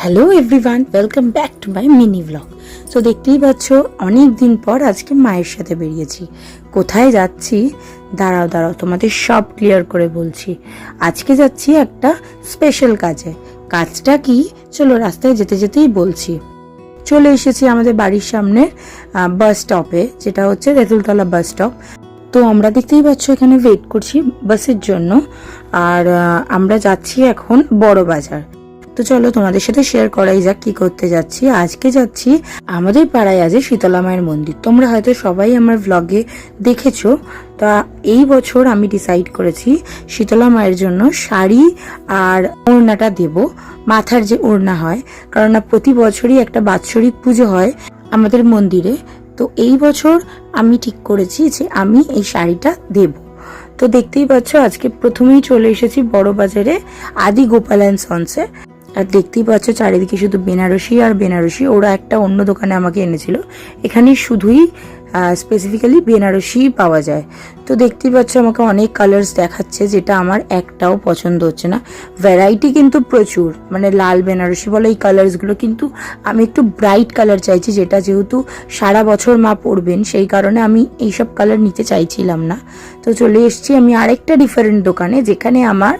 Hello everyone, welcome back to my mini blog. So দেখতেই পাচ্ছ অনেক দিন পর আজকে মায়ের সাথে বেরিয়েছি। কোথায় যাচ্ছি দাঁড়াও তোমাদের সব ক্লিয়ার করে বলছি। আজকে যাচ্ছি একটা স্পেশাল কাজে। কাজটা কি চলো রাস্তায় যেতে যেতেই বলছি। চলে এসেছি আমাদের বাড়ির সামনে বাস স্টপে, যেটা হচ্ছে তেঁতুলতলা বাস স্টপ। তো আমরা দেখতেই পাচ্ছ এখানে ওয়েট করছি বাসের জন্য। আর আমরা যাচ্ছি এখন বড় বাজার। তো চলো তোমাদের সাথে শেয়ার করাই যাক কি করতে যাচ্ছি। আজকে যাচ্ছি আমাদের পাড়ায় আছে শীতলা মায়ের মন্দির। তোমরা হয়তো সবাই আমার ব্লগে দেখেছো। তা এই বছর আমি ডিসাইড করেছি শীতলা মায়ের জন্য শাড়ি আর ওড়নাটা দেব, মাথার যে ওড়না হয়, কারণ প্রতি বছরই একটা বাৎসরিক পুজো হয় আমাদের মন্দিরে। তো এই বছর আমি ঠিক করেছি যে আমি এই শাড়িটা দেব। তো দেখতেই পাচ্ছ আজকে প্রথমেই চলে এসেছি বড় বাজারে আদি গোপাল অ্যান্ড সন্সে। আর দেখতেই পাচ্ছ চারিদিকে শুধু বেনারসি আর বেনারসি। ওরা একটা অন্য দোকানে আমাকে এনেছিল, এখানে শুধুই স্পেসিফিক্যালি বেনারসি পাওয়া যায়। তো দেখতেই পাচ্ছ আমাকে অনেক কালার্স দেখাচ্ছে, যেটা আমার একটাও পছন্দ হচ্ছে না। ভ্যারাইটি কিন্তু প্রচুর, মানে লাল বেনারসি বলে এই কালার্সগুলো, কিন্তু আমি একটু ব্রাইট কালার চাইছি, যেটা যেহেতু সারা বছর মা পরবেন সেই কারণে আমি এইসব কালার নিতে চাইছিলাম না। তো চলে এসেছি আমি আরেকটা ডিফারেন্ট দোকানে, যেখানে আমার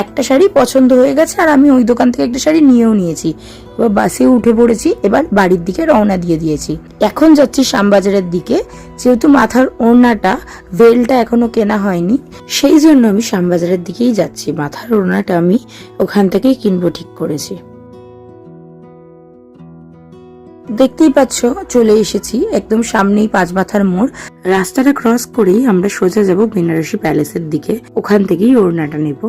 একটা শাড়ি পছন্দ হয়ে গেছে আর আমি ওই দোকান থেকে একটা শাড়ি নিয়েও নিয়েছি। এবার বাসে উঠে পড়েছি, এবার বাড়ির দিকে রওনা দিয়ে দিয়েছি। এখন যাচ্ছি শ্যামবাজারের দিকে, যেহেতু মাথার ওড়নাটা ভেলটা এখনো কেনা হয়নি, সেই জন্য আমি শ্যামবাজারের দিকেই যাচ্ছি। মাথার ওড়নাটা আমি ওখান থেকেই কিনবো ঠিক করেছি। দেখতেই পাচ্ছ চলে এসেছি একদম সামনেই পাঁচ মাথার মোড়। রাস্তাটা ক্রস করেই আমরা সোজা যাব বেনারসি প্যালেসের দিকে, ওখান থেকেই ওড়নাটা নেব।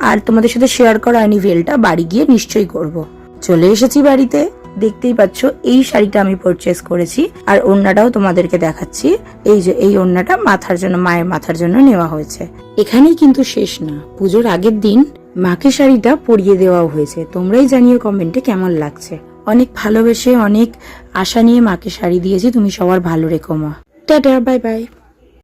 আর তোমাদের সাথে শেয়ার করা হয়নি ভেলটা, বাড়ি গিয়ে নিশ্চয়ই করব। চলে এসেছি বাড়িতে। দেখতেই পাচ্ছ এই শাড়িটা আমি পারচেস করেছি আর ওড়নাটাও তোমাদেরকে দেখাচ্ছি। এই যে এই ওড়নাটা মাথার জন্য, মায়ের মাথার জন্য নেওয়া হয়েছে। এখানেই কিন্তু শেষ না, পুজোর আগের দিন মাকে শাড়িটা পরিয়ে দেওয়াও হয়েছে। তোমরাই জানিও কমেন্টে কেমন লাগছে। অনেক ভালোবেসে অনেক আশা নিয়ে মাকে শাড়ি দিয়েছি। তুমি সবার ভালো রেখো মা। Tata, bye bye.